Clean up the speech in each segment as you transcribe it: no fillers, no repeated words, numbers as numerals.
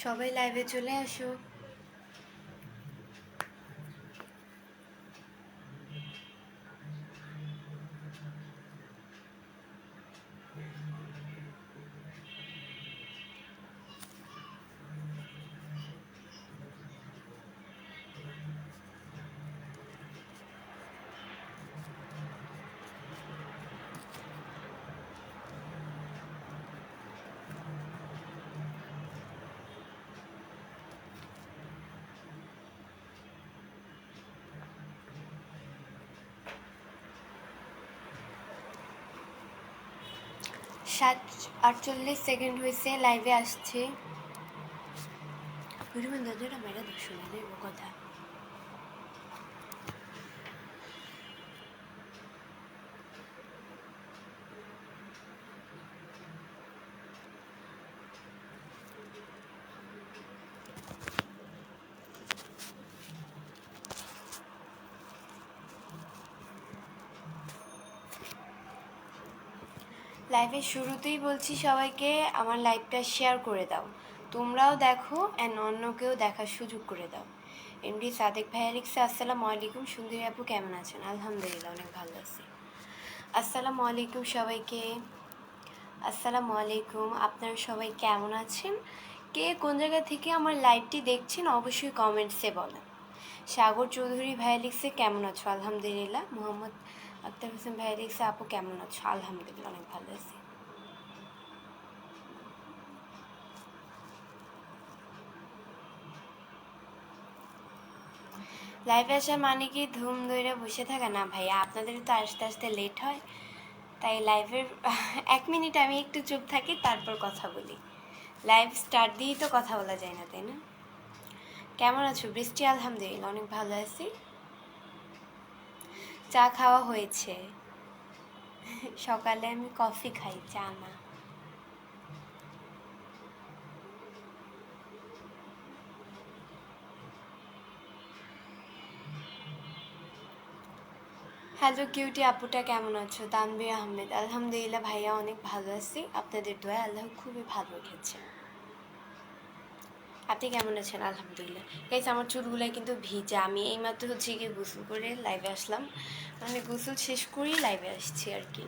সবাই লাইভে চলে আসো। সাত 48 সেকেন্ড হয়েছে, লাইভে আসছে। মেরা শুনে কথা। লাইভের শুরুতেই বলছি সবাইকে আমার লাইভটা শেয়ার করে দাও, তোমরাও দেখো অ্যান্ড অন্যকেও দেখার সুযোগ করে দাও। এমডি সাদেক ভাইয়া লিখছে, আসসালামু আলাইকুম সুন্দরী আপু, কেমন আছেন? আলহামদুলিল্লাহ, অনেক ভালো আছি। আসসালামু আলাইকুম সবাইকে। আসসালামু আলাইকুম, আপনারা সবাই কেমন আছেন? কে কোন জায়গা থেকে আমার লাইভটি দেখছেন অবশ্যই কমেন্টসে বলেন। সাগর চৌধুরী ভাইয়া লিখছে, কেমন আছো? আলহামদুলিল্লাহ। মোহাম্মদ আক্তার হোসেন ভাইয়া লিখছে, আপু কেমন আছো? আলহামদুলিল্লাহ, অনেক ভালো আছি। লাইভে আসা মানে কি ধুম ধরে বসে থাকা না ভাইয়া, আপনাদের তো আসতে আসতে লেট হয়, তাই লাইভের 1 মিনিট আমি একটু চুপ থাকি, তারপর কথা বলি। লাইভ স্টার্ট দিয়েই তো কথা বলা যায় না, তাই না? কেমন আছো বৃষ্টি? আলহামদুলিল্লাহ, অনেক ভালো আছি। চা খাওয়া হয়েছে, সকালে আমি কফি খাই, চা না। হ্যালো কিউটি আপুটা, কেমন আছো? তানভীর আহমেদ, আলহামদুলিল্লাহ ভাইয়া অনেক ভালো আছি, আপনাদের দোয়া আল্লাহ খুবই ভালো রেখেছে। আপনি কেমন আছেন? আলহামদুলিল্লাহ। গাইস, আমার চুলগুলো কিন্তু ভিজা, আমি এইমাত্র হচ্ছে গিয়ে গোসল করে লাইভে আসলাম, মানে গোসল শেষ করেই লাইভে আসছি আর কি।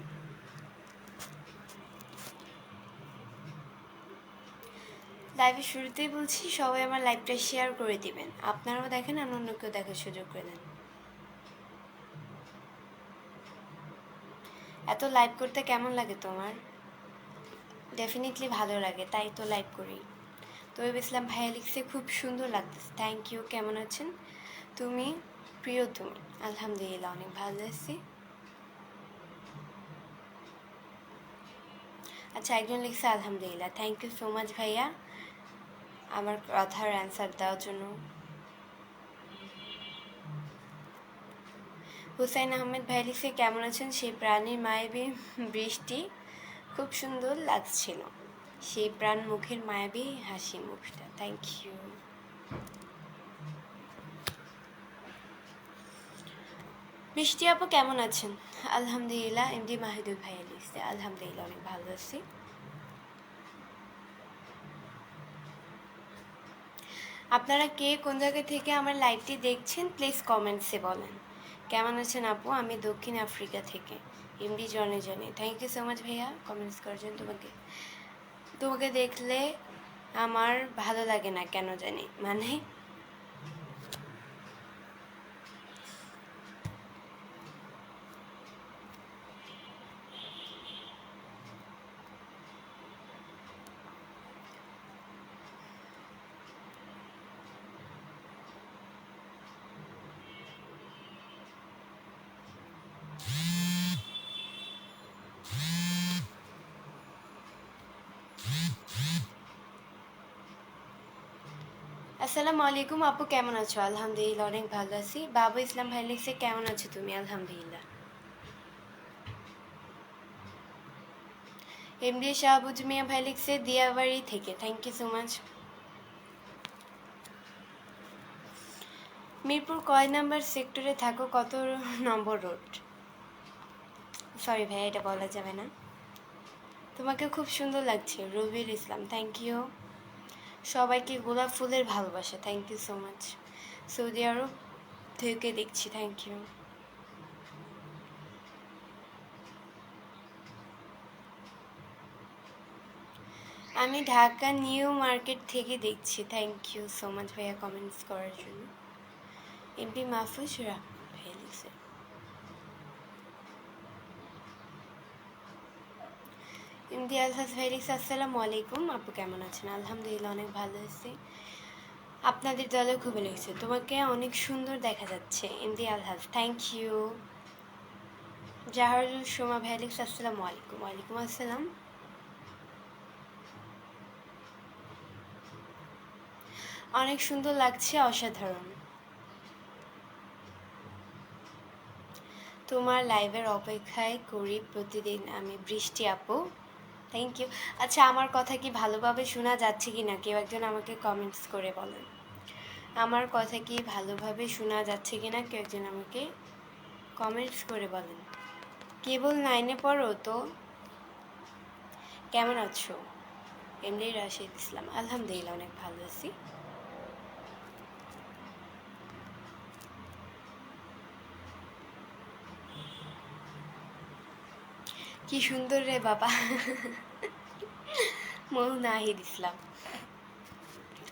লাইভের শুরুতেই বলছি সবাই আমার লাইভটা শেয়ার করে দিবেন, আপনারাও দেখেন আর অন্যকেও দেখার সুযোগ করে দেন। এত লাইভ করতে কেমন লাগে তোমার? ডেফিনেটলি ভালো লাগে, তাই তো লাইভ করি। তবে ইসলাম ভাইয়া লিখছে, খুব সুন্দর লাগতেছে, থ্যাংক ইউ। কেমন আছেন তুমি? প্রিয় তুমি? আলহামদুলিল্লাহ, অনেক ভালো আছি। আচ্ছা, একজন লিখছে আলহামদুলিল্লাহ, থ্যাংক ইউ সো মাচ ভাইয়া আমার কথার অ্যান্সার দেওয়ার জন্য। হুসাইন আহমেদ ভাই লিখছে, কেমন আছেন? সেই প্রাণীর মায়াবী বৃষ্টি খুব সুন্দর লাগছিল, সেই প্রাণ মুখের মায়াবী হাসি মুখটা, থ্যাংক ইউ। বৃষ্টি আপু কেমন আছেন? আলহামদুলিল্লাহ। এমডি মাহিদুল ভাইয়া লিখছে, আলহামদুলিল্লাহ, অনেক ভালো আছি। আপনারা কে কোন জায়গা থেকে আমার লাইভটি দেখছেন প্লিজ কমেন্টসে বলেন। কেমন আছেন আপু? আমি দক্ষিণ আফ্রিকা থেকে। এমডি জনে জনে, থ্যাংক ইউ সো মাচ ভাইয়া কমেন্টস করার জন্য। তোমাকে তোমাকে দেখলে আমার ভালো লাগে না কেন জানি, মানে আসসালামু আলাইকুম আপু, কেমন আছো? আলহামদুলিল্লাহ, অনেক ভালো আছি। বাবু ইসলাম ভাই লিখছে, কেমন আছো তুমি? আলহামদুলিল্লাহ। এমডি শাহবুজ মিয়া ভাই লিখছে, দিয়াবাড়ি থেকে, thank you so much. Mirpur কয় নাম্বার সেক্টরে থাকো? কত নম্বর রোড? সরি ভাই, এটা বলা যাবে না। তোমাকে খুব সুন্দর লাগছে, রবির ইসলাম, থ্যাংক ইউ। সবাইকে গোলাপ ফুলের ভালোবাসা, থ্যাংক ইউ সো মাচ। সৌদি আরব থেকে দেখছি, থ্যাংক ইউ। আমি ঢাকা নিউ মার্কেট থেকে দেখছি, থ্যাংক ইউ সো মাচ ভাইয়া কমেন্টস করার জন্য। এমপি মাহফুজ ভাইয়া লিখছে। এমডি আলহাজ ভাই লিখছে আসসালামু আলাইকুম, আপু কেমন আছেন? আলহামদুলিল্লাহ অনেক ভালো আছি। আপনাদের দলে খুবই লিখছে, তোমাকে অনেক সুন্দর দেখা যাচ্ছে MD Alhaj, thank you. Jaharul Soma ভাই লিখছে আসসালামু আলাইকুম। ওয়ালাইকুম আসসালাম। অনেক সুন্দর লাগছে, অসাধারণ। তোমার লাইভের অপেক্ষায় করি প্রতিদিন আমি, বৃষ্টি আপু, থ্যাংক ইউ। আচ্ছা, আমার কথা কি ভালোভাবে শোনা যাচ্ছে কি না কেউ একজন আমাকে কমেন্টস করে বলেন। আমার কথা কি ভালোভাবে শোনা যাচ্ছে কি না কেউ একজন আমাকে কমেন্টস করে বলেন। কেবল 9-এ পড়ো তো? কেমন আছো? এমনি রাশিদ ইসলাম, আলহামদুলিল্লাহ অনেক ভালো আছি। কি সুন্দর রে বাবা। নাহিদ ইসলাম।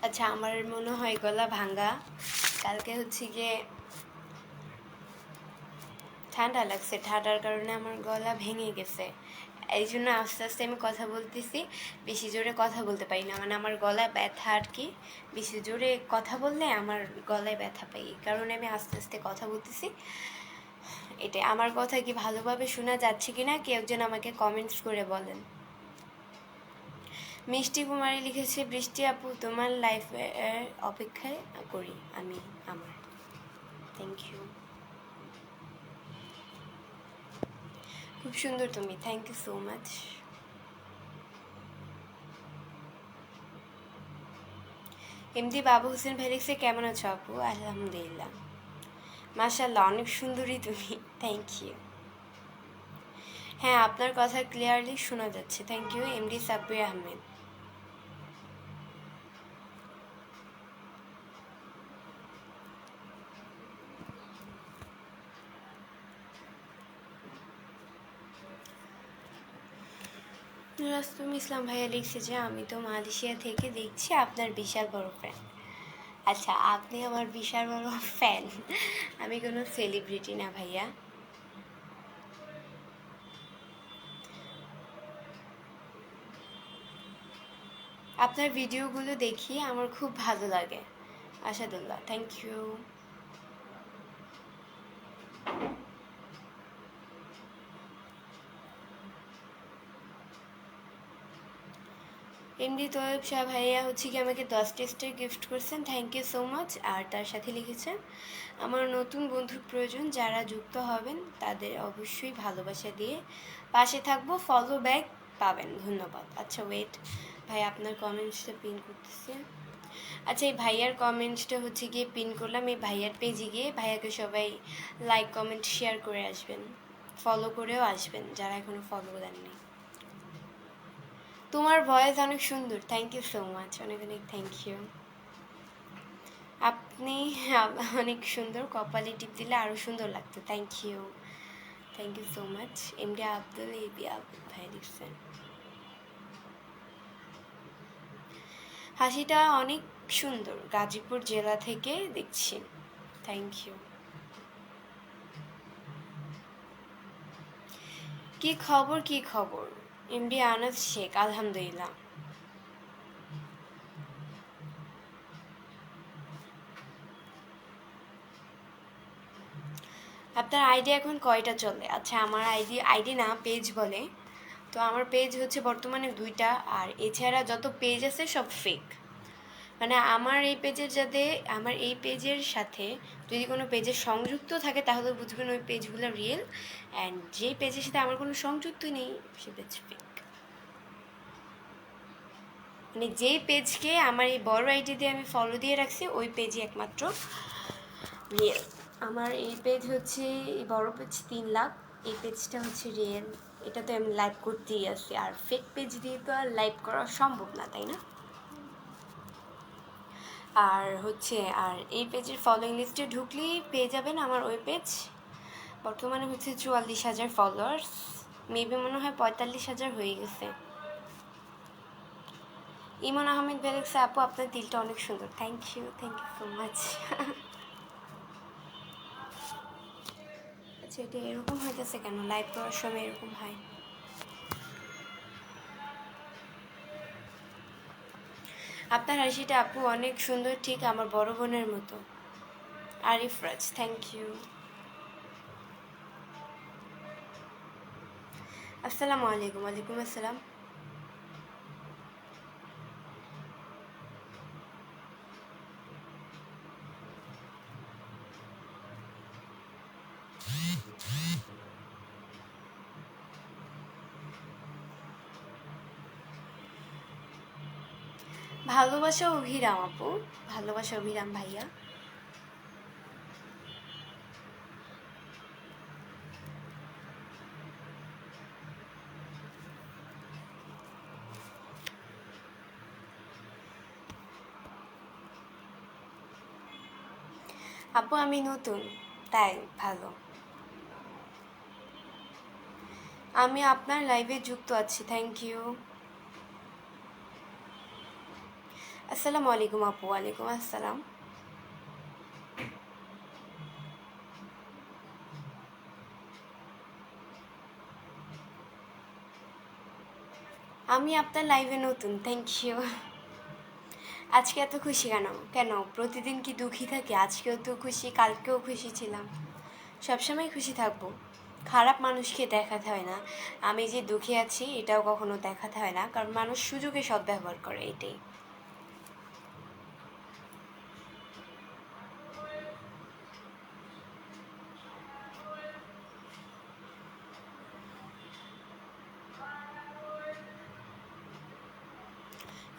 আচ্ছা, আমার মনে হয় গলা ভাঙ্গা, কালকে হচ্ছে গিয়ে ঠান্ডা লাগছে, ঠান্ডার কারণে আমার গলা ভেঙে গেছে। এই জন্য আস্তে আস্তে আমি কথা বলতেছি, বেশি জোরে কথা বলতে পারি না, মানে আমার গলায় ব্যথা আর কি। বেশি জোরে কথা বললে আমার গলায় ব্যথা পাই, এই কারণে আমি আস্তে আস্তে কথা বলতেছি। এটাই। আমার কথা কি ভালোভাবে শোনা যাচ্ছে কি না কেউ একজন আমাকে কমেন্টস করে বলেন। মিষ্টি কুমারী লিখেছে, বৃষ্টি আপু তোমার লাইফের অপেক্ষায় করি আমি আমার, থ্যাংক ইউ। খুব সুন্দর তুমি, thank you so much. MD Babu Hossain ভাই লিখছে, কেমন আছো আপু? আলহামদুলিল্লাহ, মাশাআল্লাহ অনেক সুন্দরী তুমি, থ্যাংক ইউ। হ্যাঁ, আপনার কথা ক্লিয়ারলি শোনা যাচ্ছে, thank you. MD Sabbir Ahmed. Rustam Islam ভাইয়া লিখছে যে আমি তো মালয়েশিয়া থেকে দেখছি, আপনার বিশাল বড় ফ্যান। আচ্ছা, আপনি আমার বিশাল বড় ফ্যান? আমি কোনো সেলিব্রিটি না ভাইয়া। আপনার ভিডিওগুলো দেখি, আমার খুব ভালো লাগে। Asadullah, thank you. MD Toyeb Shah ভাইয়া হচ্ছে কি আমাকে 10টা স্টার গিফট করছেন, থ্যাংক ইউ সো মাচ। আর তার সাথে লিখেছেন, আমার নতুন বন্ধুর প্রয়োজন, যারা যুক্ত হবেন তাদের অবশ্যই ভালোবাসা দিয়ে পাশে থাকবো, ফলো ব্যাক পাবেন, ধন্যবাদ। আচ্ছা ওয়েট, ভাই আপনার কমেন্টসটা পিন করতেছে। আচ্ছা, এই ভাইয়ার কমেন্টসটা হচ্ছে গিয়ে পিন করলাম, এই ভাইয়ার পেজে গিয়ে ভাইয়াকে সবাই লাইক কমেন্ট শেয়ার করে আসবেন, ফলো করেও আসবেন যারা এখনও ফলো দেননি। তোমার ভয়েস অনেক সুন্দর, থ্যাংক ইউ সো মাচ, অনেক অনেক থ্যাংক ইউ। আপনি অনেক সুন্দর, কপালে টিপ দিলে আরও সুন্দর লাগতো, thank you, thank you so much. MD Abdul এবি আব্দুল ভাই লিখছেন, হাসিটা অনেক সুন্দর, গাজীপুর জেলা থেকে দেখছি, থ্যাংক ইউ। কি খবর, কি খবর? এমডি আনাস শেখ, আলহামদুলিল্লাহ। আপনার আইডি এখন কয়টা চলে? আচ্ছা, আমার আইডি না পেজ বলে, তো আমার পেজ হচ্ছে বর্তমানে 2টা, আর এছাড়া যত পেজ আছে সব ফেক। মানে আমার এই পেজের যাতে, আমার এই পেজের সাথে যদি কোনো পেজের সংযুক্ত থাকে তাহলে বুঝবেন ওই পেজগুলো রিয়েল, অ্যান্ড যেই পেজের সাথে আমার কোনো সংযুক্ত নেই সে পেজ ফেক। মানে যেই পেজকে আমার এই বড় আইডি দিয়ে আমি ফলো দিয়ে রাখছি ওই পেজই একমাত্র রিয়েল। আমার এই পেজ হচ্ছে, এই বড় পেজ 3 লাখ, এই পেজটা হচ্ছে রিয়েল, এটাতে আমি লাইভ করতেই আসি, আর ফেক পেজ দিয়ে তো আর লাইভ করা সম্ভব না, তাই না? আর হচ্ছে আর এই পেজের ফলোয়িং লিস্টে ঢুকলেই পেয়ে যাবেন আমার ওই পেজ। বর্তমানে হচ্ছে 44,000 ফলোয়ার্স, মেবি মনে হয় 45,000 হয়ে গেছে। ইমন আহমেদ বেলেক্স আপু, আপনার দিলটা অনেক সুন্দর। Thank you so much. আচ্ছা, এটা এরকম হইতেছে কেন? লাইভ করার সময় এরকম হয়। আপনার হাসিটা আপু অনেক সুন্দর, ঠিক আমার বড় বোনের মতো। আরিফ রাজ, থ্যাংক ইউ। আসসালামু আলাইকুম। ওয়ালাইকুম আসসালাম। ভালোবাসা অভিরাম আপু, ভালোবাসা অভিরাম ভাইয়া। আপু আমি নতুন, তাই ভালো। আমি আপনার লাইভে যুক্ত আছি, থ্যাংক ইউ। আসসালামু আলাইকুম আপু। ওয়ালাইকুম আসসালাম। আমি আপনার লাইভে নতুন, থ্যাংক ইউ। আজকে এত খুশি কেন? কেন প্রতিদিন কি দুঃখী থাকি? আজকেও তো খুশি, কালকেও খুশি ছিলাম, সবসময় খুশি থাকবো। খারাপ মানুষকে দেখাতে হয় না, আমি যে দুঃখী আছি এটাও কখনো দেখাতে হয় না, কারণ মানুষ সুযোগে সদ্ব্যবহার করে, এটাই।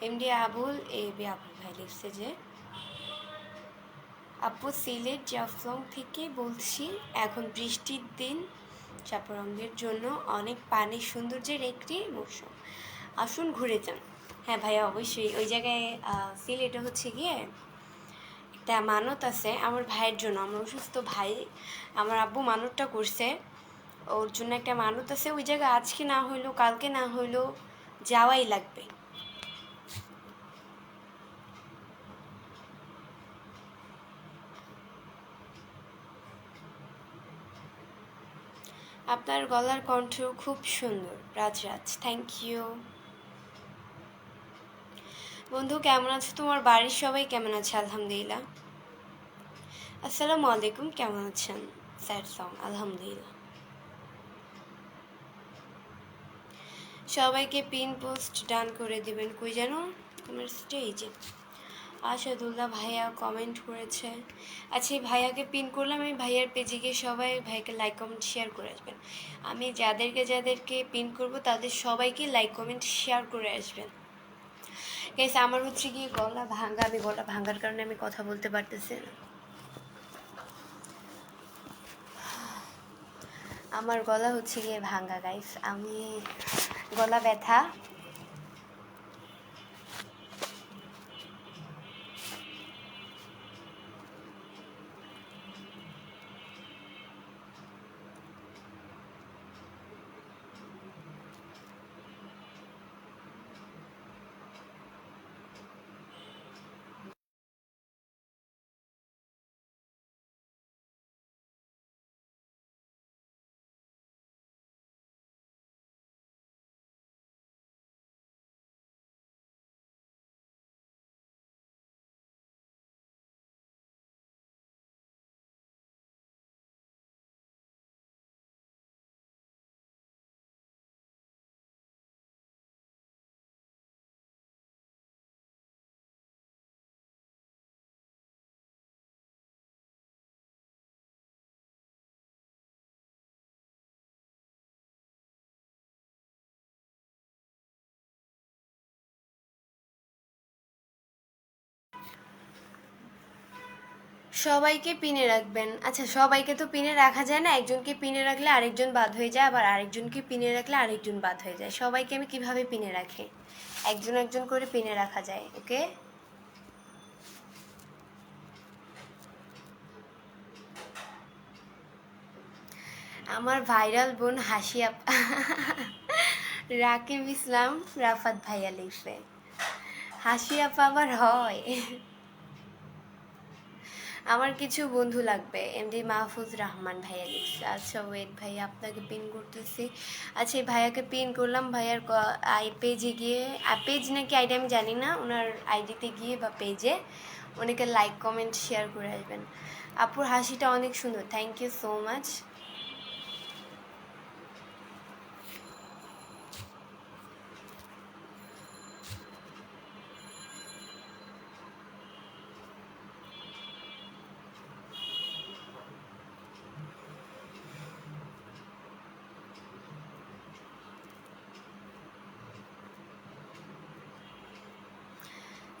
MD Abul A B Abul ভাই লিখছে যে, আপু সিলেট জাফলং থেকে বলছি, এখন বৃষ্টির দিন, চাপরঙ্গের জন্য অনেক পানি, সৌন্দর্যের একটি মৌসুম, আসুন ঘুরে যান। হ্যাঁ ভাইয়া, অবশ্যই। ওই জায়গায় সিলেটে হচ্ছে গিয়ে একটা মানত আছে আমার ভাইয়ের জন্য, আমার অসুস্থ ভাই, আমার আব্বু মানতটা করছে, ওর জন্য একটা মানত আছে। ওই জায়গায় আজকে না হইলেও কালকে না হইলেও যাওয়াই লাগবে। আপনার গলার কণ্ঠ খুব সুন্দর রাজ, থ্যাংক ইউ। বন্ধু কেমন আছো? তোমার বাড়ির সবাই কেমন আছে? আলহামদুলিল্লাহ। আসসালামু আলাইকুম, কেমন আছেন? স্যাড সং, আলহামদুলিল্লাহ। সবাইকে পিন পোস্ট ডান করে দিবেন। কই যেন তোমার স্টেজে আশাদুল্লাহ ভাইয়া কমেন্ট করেছে। আচ্ছা, এই ভাইয়াকে পিন করলাম, এই ভাইয়ার পেজে গিয়ে সবাই ভাইকে লাইক কমেন্ট শেয়ার করে আসবেন। আমি যাদেরকে পিন করব তাদের সবাইকে লাইক কমেন্ট শেয়ার করে আসবেন। গাইস, আমার হচ্ছে গিয়ে গলা ভাঙা, আমি গলা ভাঙার কারণে আমি কথা বলতে পারতেছি না। আমার গলা হচ্ছে গিয়ে ভাঙা গাইস, আমি গলা ব্যথা। সবাইকে পিনে রাখবেন। আচ্ছা, সবাইকে তো পিনে রাখা যায় না, একজনকে পিনে রাখলে আরেকজন বাদ হয়ে যায়, আবার আরেকজনকে পিনে রাখলে আরেকজন বাদ হয়ে যায়। সবাইকে আমি কিভাবে পিনে রাখি? একজন একজন করে পিনে রাখা যায়, ওকে। আমার ভাইরাল বোন হাসি আপা রাকিব ইসলাম রাফাত ভাইয়া লিখছে। হাসি আপা আবার হয়। আমার কিছু বন্ধু লাগবে, এমডি মাহফুজ রহমান ভাইয়া লিখছে। আচ্ছা ওয়েট ভাইয়া, আপনাকে পিন করতেছি। আচ্ছা এই ভাইয়াকে পিন করলাম। ভাইয়ার পেজে গিয়ে, পেজ নাকি আইডি আমি জানি না, ওনার আইডিতে গিয়ে বা পেজে অনেকে লাইক কমেন্ট শেয়ার করে আসবেন। আপুর হাসিটা অনেক সুন্দর, thank you so much.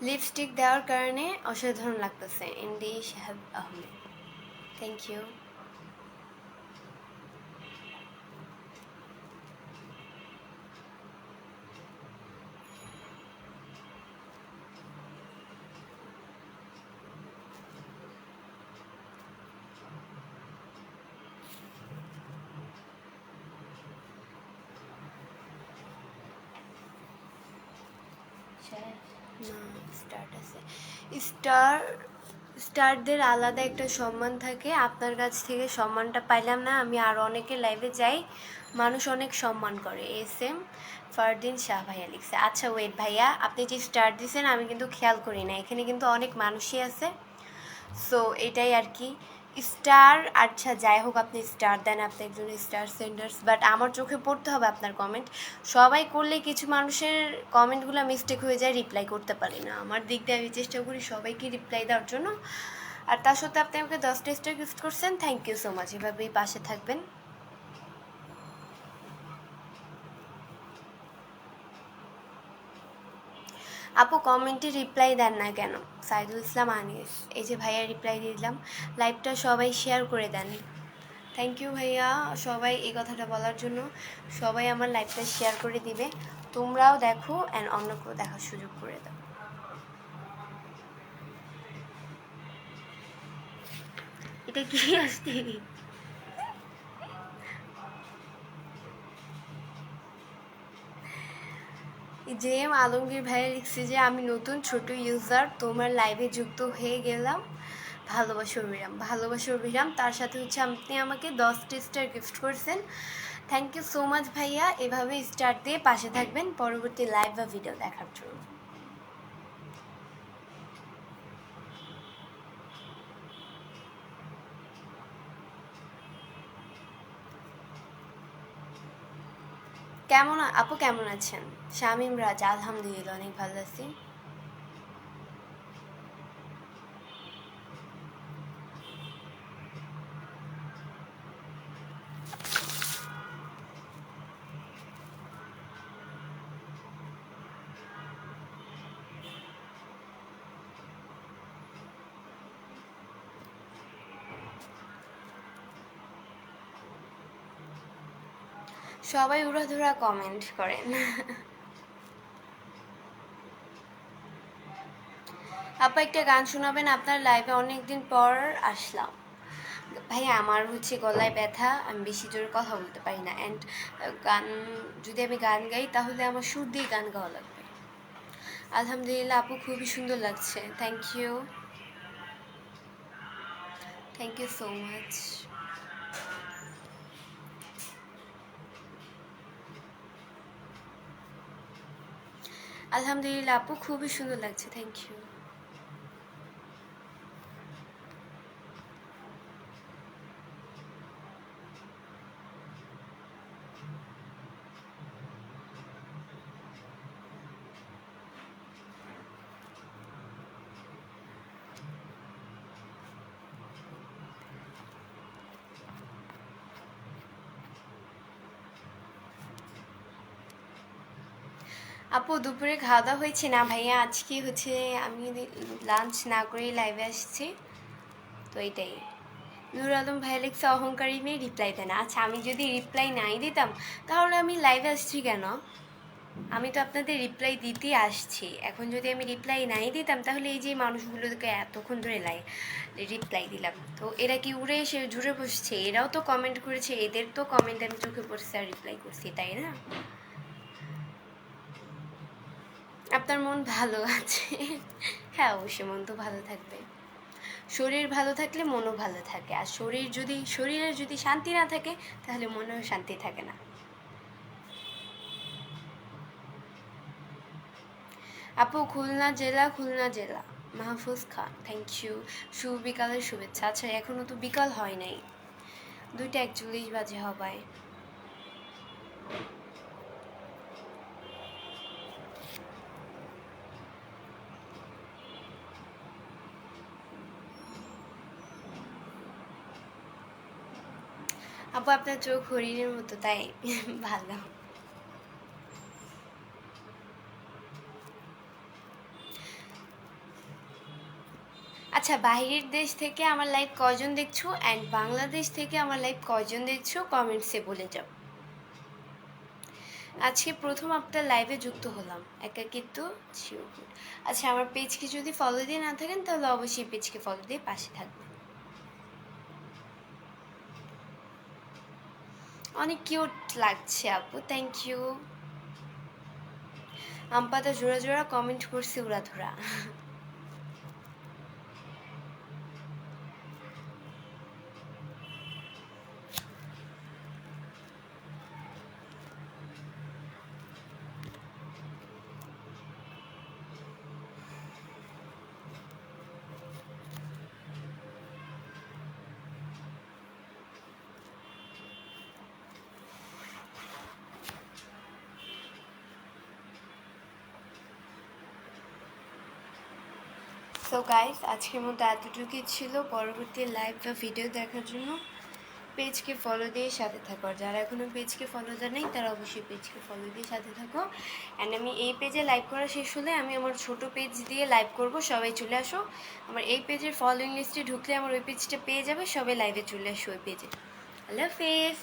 Lipstick দেওয়ার কারণে অসাধারণ লাগতেছে, MD Shahab Ahmed, thank you. Start আছে, স্টারদের আলাদা একটা সম্মান থাকে। আপনার কাছ থেকে সম্মানটা পাইলাম না, আমি আরও অনেকে লাইভে যাই, মানুষ অনেক সম্মান করে। এস এম ফারদিন শাহ ভাইয়া লিখছে। আচ্ছা ওয়েট ভাইয়া, আপনি যে স্টার দিয়েছেন আমি কিন্তু খেয়াল করি না, এখানে কিন্তু অনেক মানুষই আছে, সো এটাই আর কি। স্টার, আচ্ছা যাই হোক, আপনি স্টার দেন, আপনি একজন স্টার সেন্ডার্স, বাট আমার চোখে পড়তে হবে আপনার কমেন্ট। সবাই করলে কিছু মানুষের কমেন্টগুলো মিস্টেক হয়ে যায়, রিপ্লাই করতে পারি না। আমার দিক দিয়ে আমি চেষ্টা করি সবাইকে রিপ্লাই দেওয়ার জন্য। আর তার সাথে আপনি আমাকে 10টা স্টার গিফট করছেন, থ্যাংক ইউ সো মাচ। এভাবেই পাশে থাকবেন। আপু কমেন্টে রিপ্লাই দেন না কেন? সাইদুল ইসলাম আনিস, এই যে ভাইয়া রিপ্লাই দিয়ে দিলাম। লাইভটা সবাই শেয়ার করে দেন, থ্যাংক ইউ ভাইয়া। সবাই এই কথাটা বলার জন্য, সবাই আমার লাইভটা শেয়ার করে দিবে, তোমরাও দেখো অ্যান্ড অন্যকেও দেখার সুযোগ করে দাও। এটা কি আসছে? জে এম আলমগীর ভাইয়া লিখছে যে আমি নতুন ছোট ইউজার, তোমার লাইভে যুক্ত হয়ে গেলাম, ভালোবাসা অভিরাম। ভালোবাসা অভিরাম, তার সাথে হচ্ছে আপনি আমাকে 10টা স্টার গিফট করছেন, থ্যাংক ইউ সো মাচ ভাইয়া। এভাবে স্টার দিয়ে পাশে থাকবেন পরবর্তী লাইভ বা ভিডিও দেখার জন্য। কেমন আপু, কেমন আছেন? শামীম রাজ, আলহামদুলিল্লাহ অনেক ভালো আছি। সবাই উড়াধুরা কমেন্ট করেন। আপা একটা গান শোনাবেন, আপনার লাইভে অনেকদিন পর আসলাম। ভাই আমার হচ্ছে গলায় ব্যথা, আমি বেশি জোরে কথা বলতে পারি না, অ্যান্ড গান, যদি আমি গান গাই তাহলে আমার সুর দিয়ে গান গাওয়া লাগবে। আলহামদুলিল্লাহ আপু, খুবই সুন্দর লাগছে, thank you, thank you so much. আলহামদুলিল্লাহ আপু, খুবই সুন্দর লাগছে, থ্যাংক ইউ। আপু দুপুরে খাওয়া দাওয়া হয়েছে? না ভাইয়া, আজকে হচ্ছে আমি লাঞ্চ না করেই লাইভে আসছি, তো এইটাই। নূর আলম ভাইয়া লিখছে অহংকারী মেয়ে রিপ্লাই দেয় না। আচ্ছা আমি যদি রিপ্লাই নাই দিতাম তাহলে আমি লাইভে আসছি কেন? আমি তো আপনাদের রিপ্লাই দিতেই আসছি। এখন যদি আমি রিপ্লাই নাই দিতাম তাহলে এই যে মানুষগুলোকে এতক্ষণ ধরে রিপ্লাই দিলাম, তো এরা কি উড়ে এসে জুড়ে বসছে? এরাও তো কমেন্ট করেছে, এদের তো কমেন্ট আমি চোখে পড়ছে আর রিপ্লাই করছি, তাই না? আপনার মন ভালো আছে? হ্যাঁ, অবশ্যই মন তো ভালো থাকবে। শরীর ভালো থাকলে মনও ভালো থাকে, আর শরীরের যদি শান্তি না থাকে তাহলে মনেও শান্তি থাকে না। আপু, খুলনা জেলা মাহফুজ খান, থ্যাংক ইউ। শুভ বিকালের শুভেচ্ছা। আচ্ছা, এখনো তো বিকাল হয় নাই, 2:41 বাজে হবায়। আপু, আপনার চোখ হরিণের মতো, তাই ভালো। আচ্ছা, বাইরের দেশ থেকে আমার লাইভ কয়জন দেখছো অ্যান্ড বাংলাদেশ থেকে আমার লাইভ কয়জন দেখছো কমেন্টসে বলে যাও। আজকে প্রথম আপনার লাইভে যুক্ত হলাম, একাকিত্ব চিরকুট। আচ্ছা, আমার পেজকে যদি ফলো দিয়ে না থাকেন তাহলে অবশ্যই পেজকে ফলো দিয়ে পাশে থাকবেন। অনেক কিউট লাগছে আপু, থ্যাংক ইউ। আমপাতা জোড়া জোড়া কমেন্ট করছে উড়াধুরা। সো গাইস, আজকের মতো এতটুকুই ছিল। পরবর্তী লাইভ বা ভিডিও দেখার জন্য পেজকে ফলো দিয়ে সাথে থাকো, আর যারা এখনও পেজকে ফলো দেয় নাই তারা অবশ্যই পেজকে ফলো দিয়ে সাথে থাকো। অ্যান্ড আমি এই পেজে লাইভ করা শেষ হলে আমি আমার ছোট পেজ দিয়ে লাইভ করব, সবাই চলে আসো। আমার এই পেজের ফলোইং লিস্টে ঢুকলে আমার ওই পেজটা পেয়ে যাবে, সবাই লাইভে চলে আসো ওই পেজে। আল্লাহ হাফেজ।